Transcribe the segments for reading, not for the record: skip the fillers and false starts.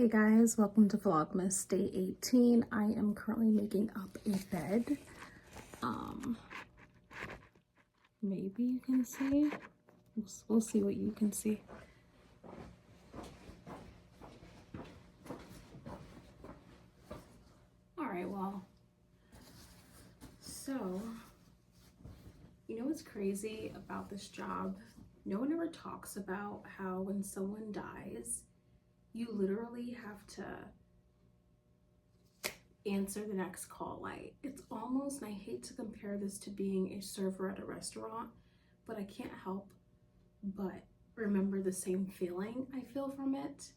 Hey guys, welcome to Vlogmas Day 18. I am currently making up a bed. Maybe you can see. We'll see what you can see. Alright, well, so, you know what's crazy about this job? No one ever talks about how when someone dies, you literally have to answer the next call light. It's almost, and I hate to compare this to being a server at a restaurant, but I can't help but remember the same feeling I feel from it.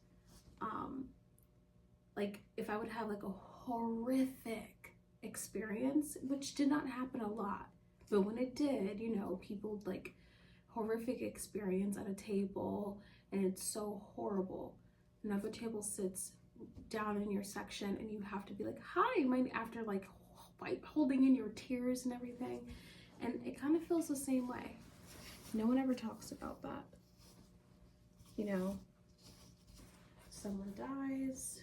Like if I would have like a horrific experience, which did not happen a lot, but when it did, you know, people like horrific experience at a table and it's so horrible. Another table sits down in your section and you have to be like, hi, after like holding in your tears and everything. And it kind of feels the same way. No one ever talks about that. You know, someone dies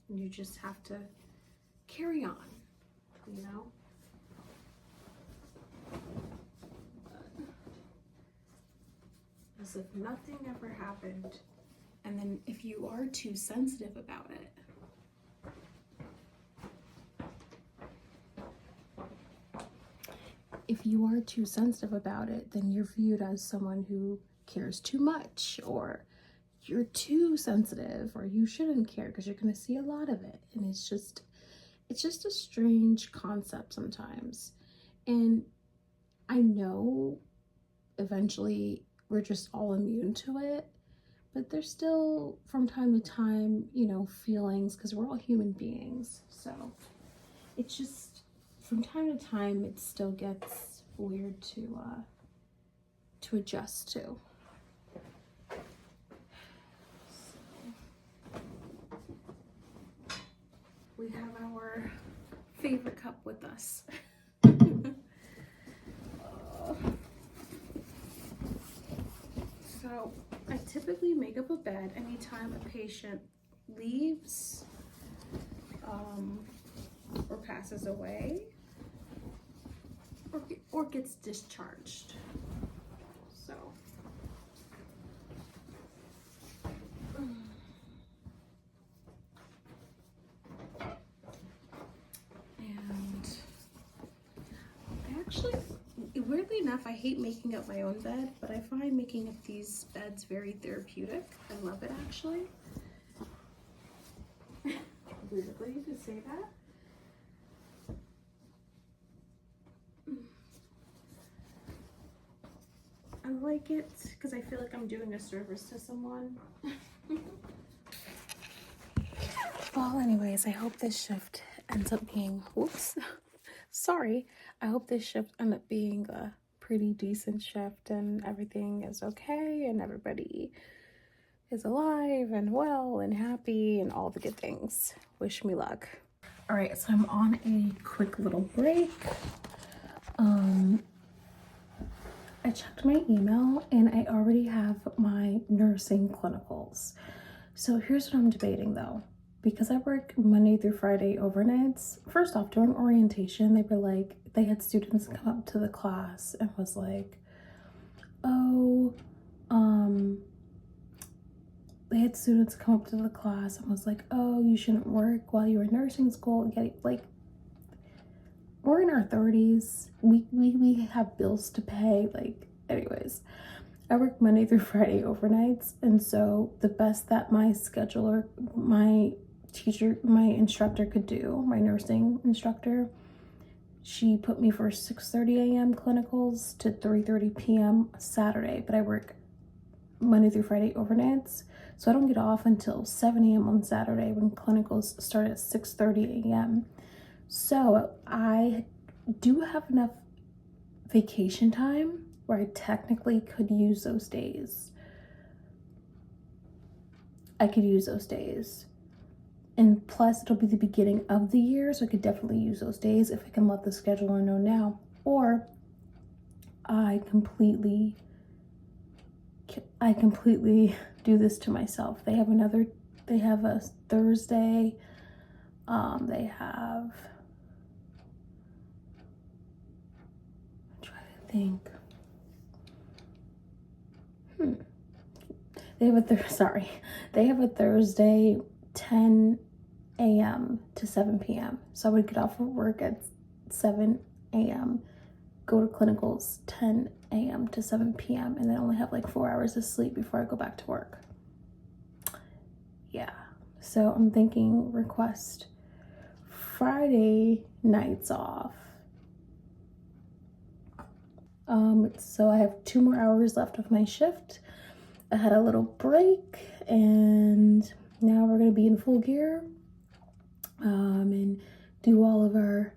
and you just have to carry on, you know? As if nothing ever happened. And then if you are too sensitive about it, then you're viewed as someone who cares too much, or you're too sensitive, or you shouldn't care because you're going to see a lot of it. And it's just a strange concept sometimes. And I know eventually we're just all immune to it, but there's still from time to time, you know, feelings, because we're all human beings. So it's just from time to time it still gets weird to adjust to. So we have our favorite cup with us. So I typically make up a bed anytime a patient leaves or passes away or gets discharged. So and I actually, weirdly enough, I hate making up my own bed, but I find making up these beds very therapeutic. I love it, actually. Weirdly to say that. I like it because I feel like I'm doing a service to someone. Well, anyways, I hope this shift ends up being, sorry. I hope this shift ends up being a pretty decent shift and everything is okay and everybody is alive and well and happy and all the good things. Wish me luck. All right, so I'm on a quick little break. I checked my email and I already have my nursing clinicals. So here's what I'm debating though. Because I work Monday through Friday overnights, first off, during orientation, they were like, they had students come up to the class and was like, oh, they had students come up to the class and was like, oh, you shouldn't work while you're in nursing school. Like, we're in our 30s. We have bills to pay. Like, anyways, I work Monday through Friday overnights. And so the best that my scheduler, my teacher, my instructor could do, my nursing instructor, she put me for 6:30 a.m. clinicals to 3:30 p.m. Saturday, but I work Monday through Friday overnights. So I don't get off until 7 a.m. on Saturday when clinicals start at 6:30 a.m. So I do have enough vacation time where I technically could use those days. I could use those days. And plus it'll be the beginning of the year, so I could definitely use those days if I can let the scheduler know now. Or I completely do this to myself. They have another They have a Thursday. They have, I'm trying to think. They have a Thursday 10 a.m. to 7 p.m. So I would get off of work at 7 a.m., go to clinicals 10 a.m. to 7 p.m. and then only have like 4 hours of sleep before I go back to work. Yeah, so I'm thinking request Friday nights off. So I have 2 more hours left of my shift. I had a little break and now we're gonna be in full gear and do all of our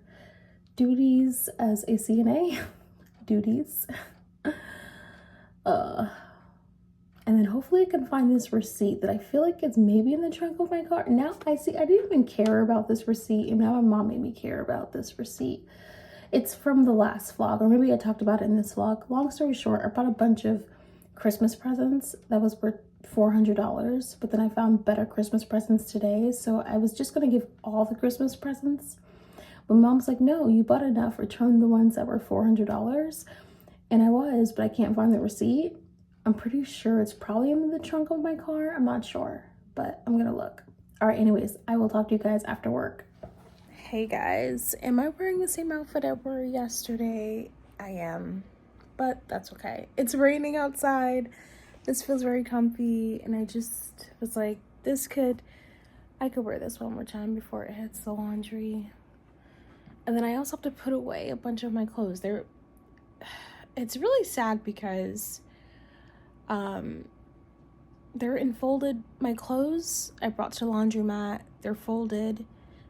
duties as a CNA. Duties. And then hopefully I can find this receipt that I feel like it's maybe in the trunk of my car. Now I see, I didn't even care about this receipt, and now my mom made me care about this receipt. It's from the last vlog, or maybe I talked about it in this vlog. Long story short, I bought a bunch of Christmas presents that was worth $400, but then I found better Christmas presents today, so I was just gonna give all the Christmas presents. But mom's like, no, you bought enough, return the ones that were $400. And I was, but I can't find the receipt. I'm pretty sure it's probably in the trunk of my car. I'm not sure, but I'm gonna look. All right, anyways, I will talk to you guys after work. Hey guys, am I wearing the same outfit I wore yesterday? I am, but that's okay. It's raining outside. This feels very comfy, and I just was like, I could wear this one more time before it hits the laundry. And then I also have to put away a bunch of my clothes. It's really sad because they're enfolded. My clothes I brought to the laundromat, they're folded,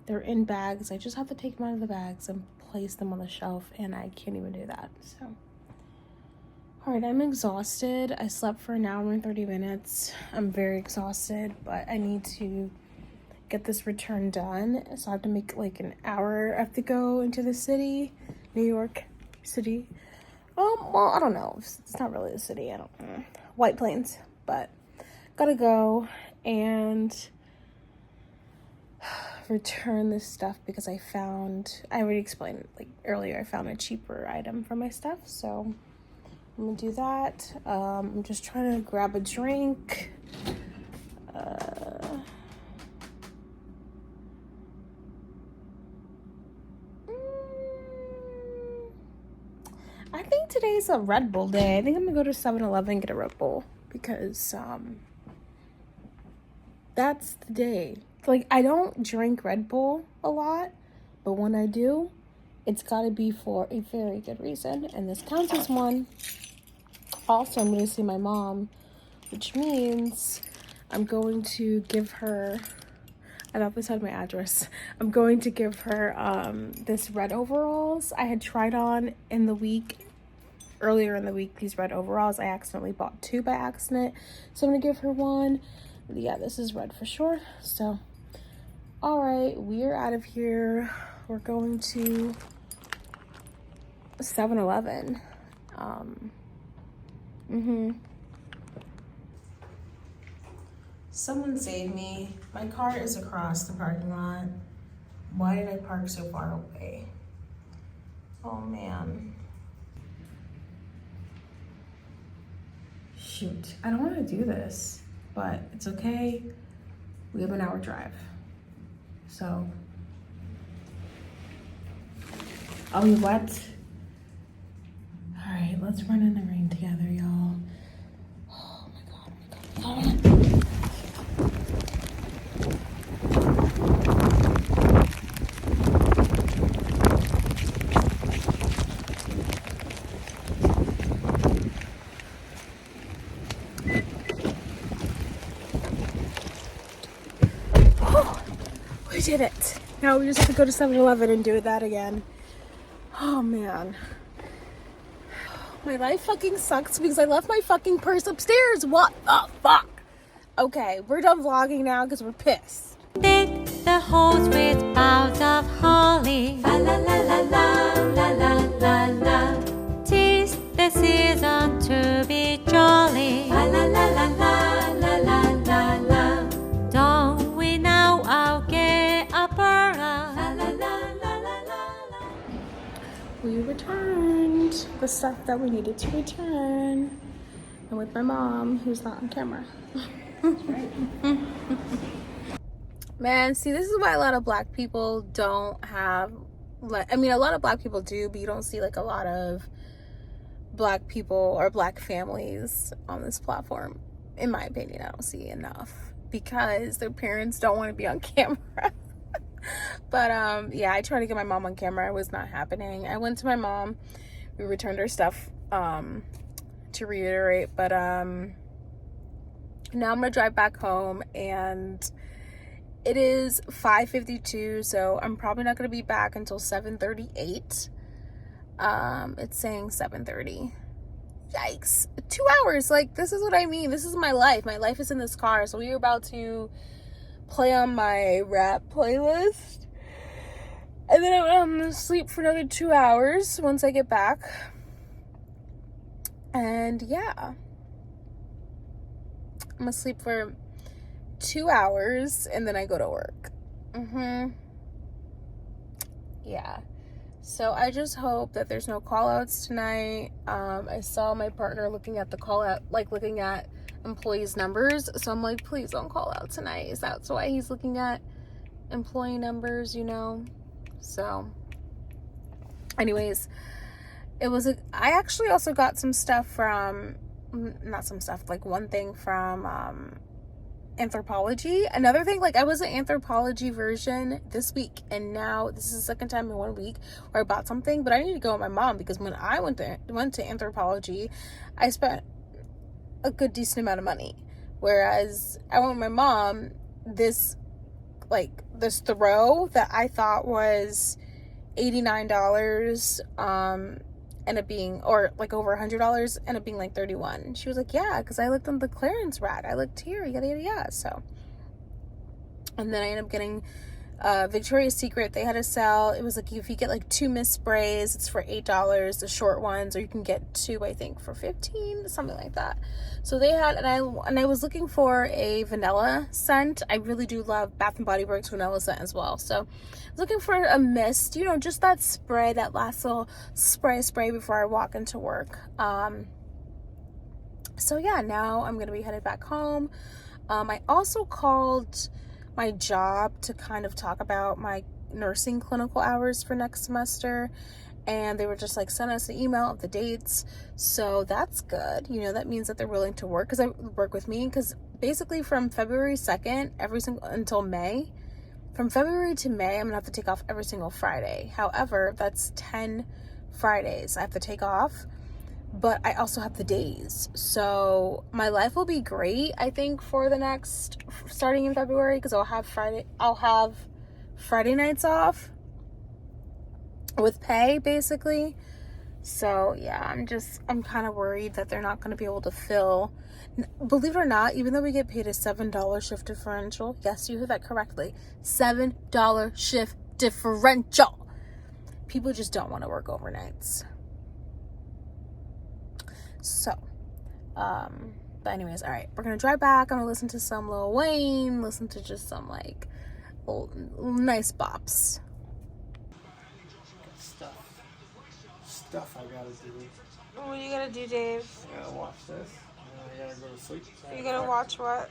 they're in bags. I just have to take them out of the bags and place them on the shelf, and I can't even do that. So all right, I'm exhausted. I slept for an hour and 30 minutes. I'm very exhausted, but I need to get this return done. So I have to make like an hour. I have to go into the city, New York City. Well, I don't know. It's not really the city. I don't know. White Plains, but gotta go and return this stuff because I already explained like earlier, I found a cheaper item for my stuff. So I'm gonna do that. I'm just trying to grab a drink. I think today's a Red Bull day. I think I'm gonna go to 7-Eleven and get a Red Bull because that's the day. Like, I don't drink Red Bull a lot, but when I do, it's gotta be for a very good reason, and this counts as one. Also, I'm gonna see my mom, which means I'm going to give her, I thought this had my address. I'm going to give her this red overalls I had tried on earlier in the week, these red overalls. I accidentally bought 2 by accident, so I'm gonna give her one. Yeah, this is red for sure. So, all right, we're out of here. We're going to 7-Eleven. Someone save me. My car is across the parking lot. Why did I park so far away? Oh man. Shoot, I don't want to do this, but it's okay. We have an hour drive. So, I'll be wet. All right, let's run in the rain together, y'all. Oh my God, oh my God, oh my God. We did it. Now we just have to go to 7-Eleven and do that again. Oh man. My life fucking sucks because I left my fucking purse upstairs. What the fuck? Okay, we're done vlogging now because we're pissed. Deck the halls with boughs of holly. La la la la la la la la. 'Tis the season to be jolly. La la la la la la la la. Don't the stuff that we needed to return. And with my mom, who's not on camera. Man, see, this is why a lot of black people don't have, like, I mean, a lot of black people do, but you don't see, like, a lot of black people or black families on this platform. In my opinion, I don't see enough because their parents don't want to be on camera. But, yeah, I tried to get my mom on camera. It was not happening. I went to my mom. We returned her stuff, to reiterate. But, now I'm going to drive back home, and it is 5:52, so I'm probably not going to be back until 7:38. It's saying 7:30. Yikes. 2 hours. Like, this is what I mean. This is my life. My life is in this car. So we are about to play on my rap playlist. And then I'm going to sleep for another 2 hours once I get back. And yeah. I'm going to sleep for 2 hours and then I go to work. Yeah. So I just hope that there's no call outs tonight. I saw my partner looking at the call out, like looking at employees' numbers. So I'm like, please don't call out tonight. Is that why he's looking at employee numbers, you know? So anyways, I actually also got some stuff from, not some stuff, like one thing from, Anthropology. Another thing, like I was an Anthropology version this week, and now this is the second time in 1 week where I bought something, but I need to go with my mom because when I went to Anthropology, I spent a good decent amount of money, whereas I went with my mom, this throw that I thought was $89 ended up being, or like over $100, ended up being like $31. She was like, yeah, because I looked on the clearance rack, I looked here, yada yada yada. So, and then I ended up getting Victoria's Secret. They had a sale. It was like if you get like 2 mist sprays, it's for $8, the short ones, or you can get 2, I think, for $15, something like that. So they had, and I was looking for a vanilla scent. I really do love Bath and Body Works vanilla scent as well. So I was looking for a mist, you know, just that spray, that last little spray before I walk into work. So yeah, now I'm gonna be headed back home. I also called my job to kind of talk about my nursing clinical hours for next semester, and they were just like, send us an email of the dates. So that's good, you know, that means that they're willing to work with me, because basically from February 2nd until May, from February to May, I'm gonna have to take off every single Friday. However, that's 10 Fridays I have to take off, but I also have the days. So my life will be great, I think, for the next, starting in February, because I'll have Friday nights off with pay, basically. So yeah, I'm kind of worried that they're not going to be able to fill. Believe it or not, even though we get paid a $7 shift differential, yes, you heard that correctly, $7 shift differential, people just don't want to work overnights. So, but anyways, all right, we're gonna drive back. I'm gonna listen to some Lil Wayne, listen to just some like old nice bops. Stuff I gotta do. What are you gonna do, Dave? I gotta watch this. I gotta go to sleep. You gonna watch what?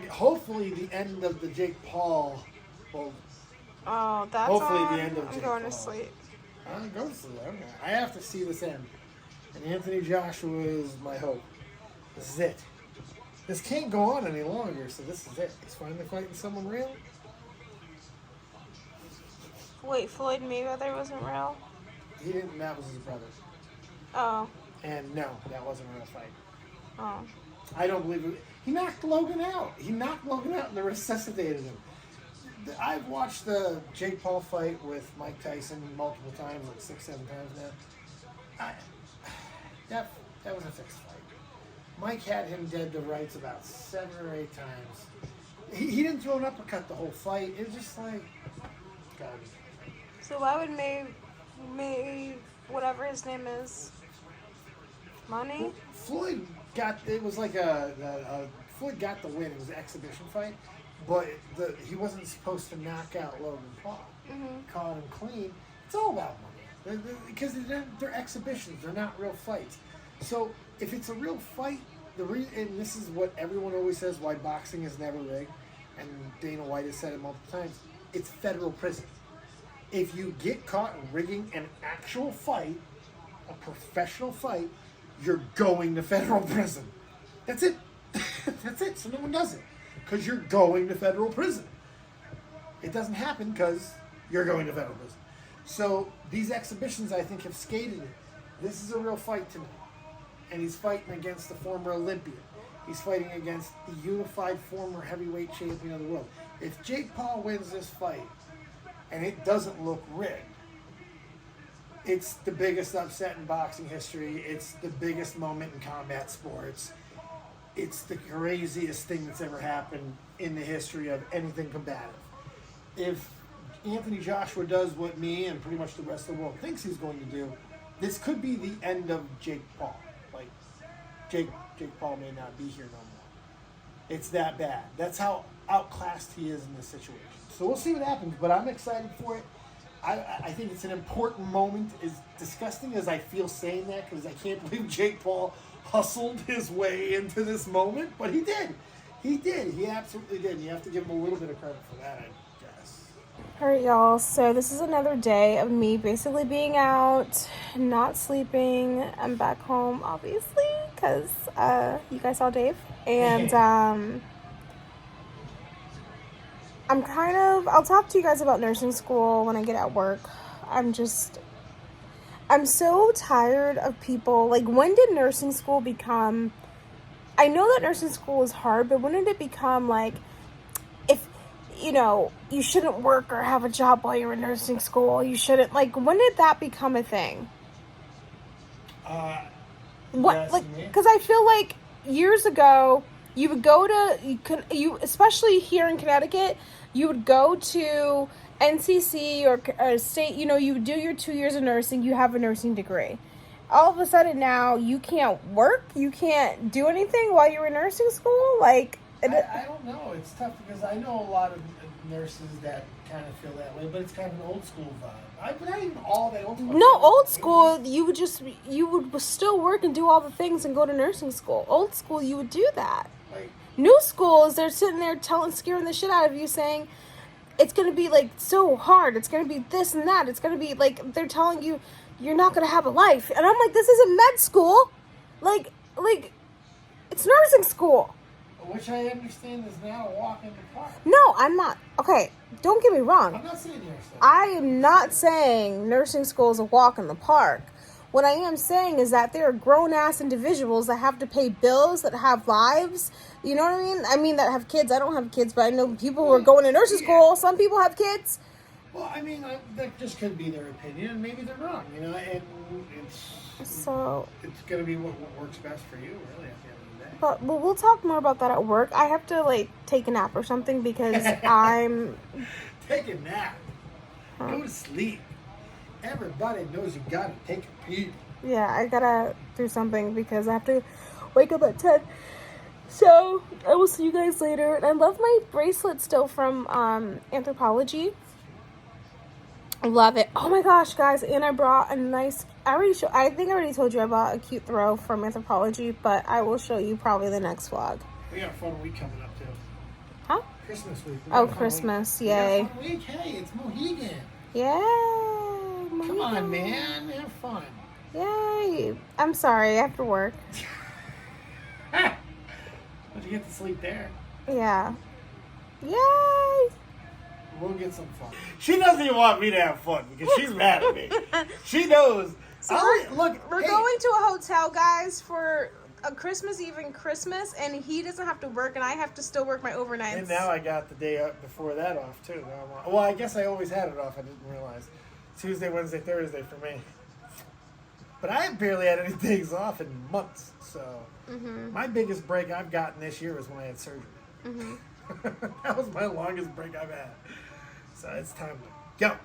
Hopefully the end of the Jake Paul. Well, Oh, that's hopefully on. the end of I'm Jake going Paul. to sleep. Go to sleep. Okay. I have to see this end. And Anthony Joshua is my hope. This is it. This can't go on any longer, so this is it. He's finally fighting someone real. Wait, Floyd Mayweather wasn't real? He didn't. That was his brother. Oh. And no, that wasn't a real fight. Oh. I don't believe it. He knocked Logan out. And they resuscitated him. I've watched the Jake Paul fight with Mike Tyson multiple times, like 6-7 times now. That was a fixed fight. Mike had him dead to rights about 7 or 8 times. He didn't throw an uppercut the whole fight. It was just like, God. So why would May, whatever his name is, Money? Well, Floyd got the win. It was an exhibition fight, but he wasn't supposed to knock out Logan Paul. Mm-hmm. Caught him clean. It's all about money. Because they're exhibitions. They're not real fights. So if it's a real fight, and this is what everyone always says, why boxing is never rigged, and Dana White has said it multiple times, it's federal prison. If you get caught rigging an actual fight, a professional fight, you're going to federal prison. That's it. That's it. So no one does it. Because you're going to federal prison. It doesn't happen because you're going to federal prison. So these exhibitions, I think, have skated it. This is a real fight tonight. And he's fighting against the former Olympian. He's fighting against the unified former heavyweight champion of the world. If Jake Paul wins this fight, and it doesn't look rigged, it's the biggest upset in boxing history. It's the biggest moment in combat sports. It's the craziest thing that's ever happened in the history of anything combative. If Anthony Joshua does what me and pretty much the rest of the world thinks he's going to do, this could be the end of Jake Paul. Like, Jake Paul may not be here no more. It's that bad. That's how outclassed he is in this situation. So we'll see what happens, but I'm excited for it. I think it's an important moment, as disgusting as I feel saying that, because I can't believe Jake Paul hustled his way into this moment, but he did. He did. He absolutely did. You have to give him a little bit of credit for that, I guess. All right, y'all. So this is another day of me basically being out, not sleeping. I'm back home, obviously, because you guys saw Dave. And I'll talk to you guys about nursing school when I get at work. I'm so tired of people. Like, when did nursing school become, I know that nursing school is hard, but when did it become like, if, you shouldn't work or have a job while you're in nursing school, you shouldn't, like, when did that become a thing? Because I feel like years ago, you would go to, especially here in Connecticut, you would go to NCC or state, you would do your 2 years of nursing, you have a nursing degree. All of a sudden now, you can't work, you can't do anything while you're in nursing school? Like, I don't know. It's tough because I know a lot of nurses that kind of feel that way, but it's kind of an old school vibe. But not even all that old school. No, old school, you would still work and do all the things and go to nursing school. Old school, you would do that. Like, new school is they're sitting there scaring the shit out of you, saying it's going to be like so hard. It's going to be this and that. It's going to be like, they're telling you you're not going to have a life. And I'm like, this isn't med school. Like it's nursing school. Which I understand is now a walk in the park. No, I'm not. Okay, don't get me wrong. I'm not saying nursing. I am not saying nursing school is a walk in the park. What I am saying is that there are grown-ass individuals that have to pay bills, that have lives. You know what I mean? I mean, that have kids. I don't have kids, but I know people who are going to nursing school. Some people have kids. Well, I mean, that just could be their opinion, and maybe they're wrong, and it's going to be what works best for you, really, at the end of the day. But we'll talk more about that at work. I have to, take a nap or something because I'm... Take a nap. Go to sleep. Everybody knows you gotta take a pee. Yeah, I gotta do something because I have to wake up at 10. So, I will see you guys later. And I love my bracelet still from Anthropology. I love it. Oh my gosh, guys. And I brought a nice... I think I already told you I bought a cute throw from Anthropology, but I will show you probably the next vlog. We got a fun week coming up, too. Huh? Christmas week. Oh, Christmas. Yay. We got a fun week. Hey, it's Mohegan. Yay. Come on, man. Have fun. Yay. I'm sorry. I have to work. But you get to sleep there. Yeah. Yay. We'll get some fun. She doesn't even want me to have fun because she's mad at me. She knows. So we're going to a hotel, guys, for a Christmas Eve and Christmas, and he doesn't have to work, and I have to still work my overnights. And now I got the day up before that off, too. Well, I guess I always had it off. I didn't realize. Tuesday, Wednesday, Thursday for me. But I have barely had any days off in months. So my biggest break I've gotten this year was when I had surgery. That was my longest break I've had. So it's time to go.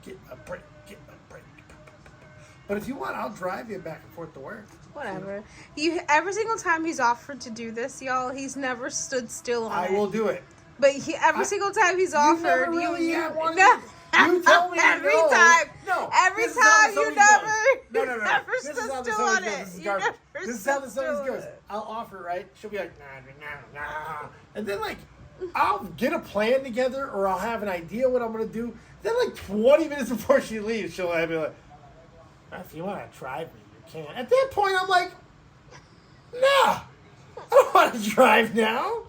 Get a break. But if you want, I'll drive you back and forth to work. Whatever. Every single time he's offered to do this, y'all, he's never stood still on it. I will do it. But every single time he's offered, you You tell me every no. time. No. Every This is how time this you always never. goes. No. You never This is stood how this still always on goes. it. This is You garbage. never This is how stood this always still on goes. it. I'll offer, right? She'll be like, nah. And then, like, I'll get a plan together or I'll have an idea what I'm going to do. Then, like, 20 minutes before she leaves, she'll be like, if you want to drive me, you can. At that point, I'm like, nah. I don't want to drive now.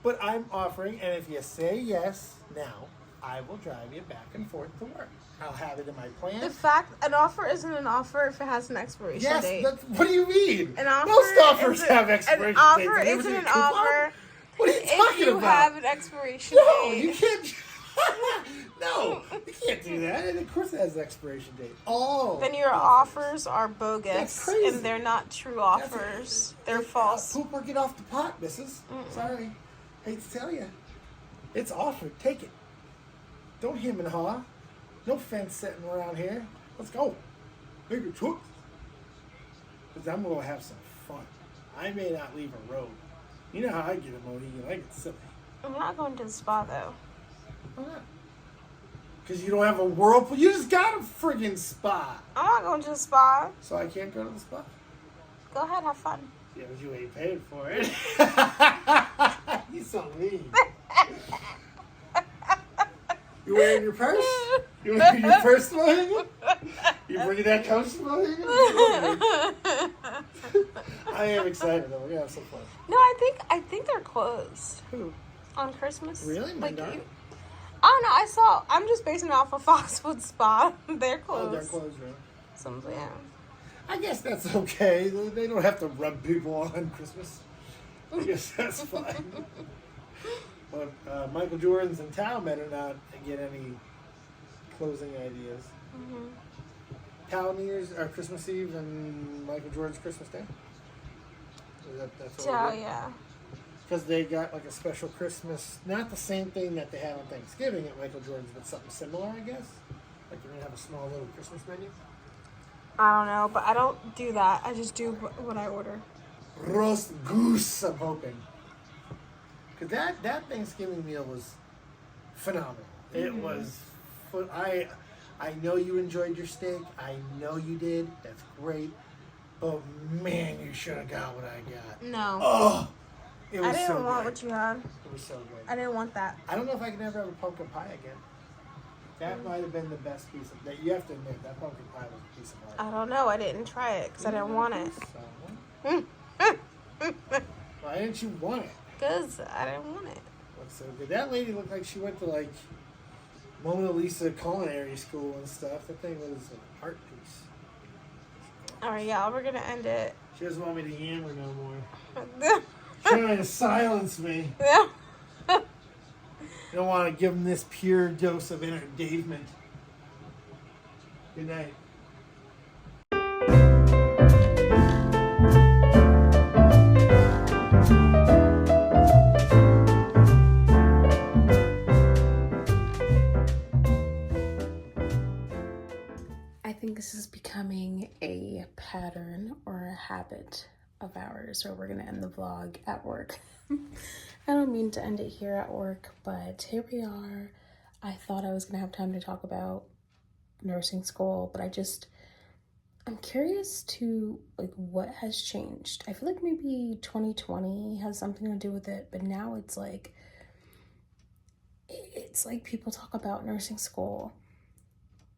But I'm offering, and if you say yes now, I will drive you back and forth to work. I'll have it in my plan. The fact an offer isn't an offer if it has an expiration date. Yes, what do you mean? An offer Most offers isn't- have expiration An dates. offer Have you ever isn't seen a an coupon? offer What are you if talking you about? have an expiration No, date. you can't. No, you can't do that. And of course it has an expiration date. Oh. Then your offers are That's bogus, crazy. and they're not true offers. They're false. Poop or get off the pot, missus. Sorry. Hate to tell you. It's offered. Take it. Don't hem and haw. No fence sitting around here. Let's go. Make a choice. Because I'm going to have some fun. I may not leave a road. You know how I get a Mohegan. I get silly. I'm not going to the spa though. Why not? Because you don't have a whirlpool. You just got a friggin' spa. I'm not going to the spa. So I can't go to the spa? Go ahead, have fun. Yeah, but you ain't paid for it. You so mean. You wearing your purse? You wearing your purse, Mohegan? You bringing that coach to Mohegan? I am excited though. We're gonna have some fun. No, I think they're closed Who? on Christmas. Really? Like Mine aren't? I don't know. I'm just basing it off of Foxwood Spa. They're closed. Oh, they're closed, really? Yeah. I guess that's okay. They don't have to rub people on Christmas. I guess that's fine. But Michael Jordan's in town better not get any closing ideas. Mm-hmm. Town New Year's or Christmas Eve and Michael Jordan's Christmas Day. That's what we do? Yeah. Because they got like a special Christmas, not the same thing that they have on Thanksgiving at Michael Jordan's, but something similar, I guess. Like they're gonna have a small little Christmas menu. I don't know, but I don't do that. I just do what I order. Roast goose, I'm hoping. Because that Thanksgiving meal was phenomenal. It was. I know you enjoyed your steak. I know you did. That's great. But man, you should have got what I got. No. Oh, it was I didn't so want good. what you had. It was so good. I didn't want that. I don't know if I can ever have a pumpkin pie again. That might have been the best piece of that. You have to admit that pumpkin pie was a piece of art. I don't know. I didn't try it because I didn't want it. So, why didn't you want it? Because I didn't want it. Looks so good. That lady looked like she went to like Mona Lisa culinary school and stuff. That thing was an art piece. All right, y'all. We're gonna end it. She doesn't want me to yammer no more. Trying to silence me. Yeah. I don't want to give them this pure dose of entertainment. Good night. I think this is becoming a pattern or a habit of ours where we're gonna end the vlog at work. I don't mean to end it here at work, but here we are. I thought I was gonna have time to talk about nursing school, but I'm curious to like what has changed. I feel like maybe 2020 has something to do with it, but now it's like people talk about nursing school,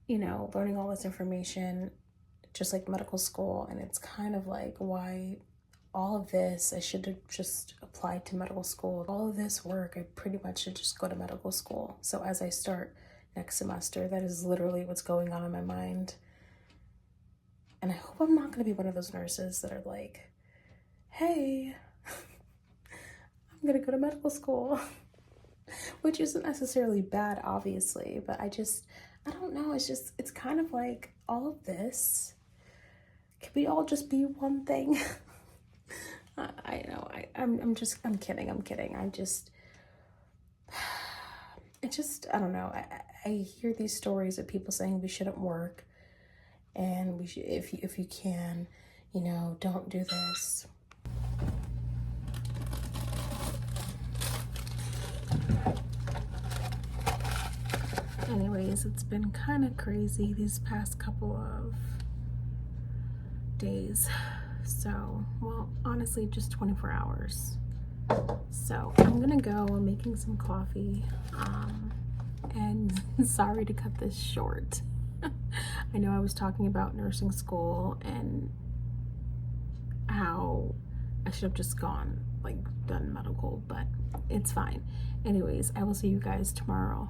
you know, learning all this information, just like medical school, and it's kind of like, why all of this, I should have just applied to medical school. All of this work, I pretty much should just go to medical school. So as I start next semester, that is literally what's going on in my mind. And I hope I'm not going to be one of those nurses that are like, hey, I'm going to go to medical school, which isn't necessarily bad, obviously, but I don't know. It's kind of like all of this. Can we all just be one thing? I know. I'm kidding. I don't know. I hear these stories of people saying we shouldn't work, and we should, if you can, you know, don't do this. Anyways, anyways, it's been kind of crazy these past couple of days. So, well, honestly, just 24 hours. So I'm gonna go. I'm making some coffee. And sorry to cut this short. I know I was talking about nursing school and how I should have just gone, like, done medical, but it's fine. Anyways, I will see you guys tomorrow.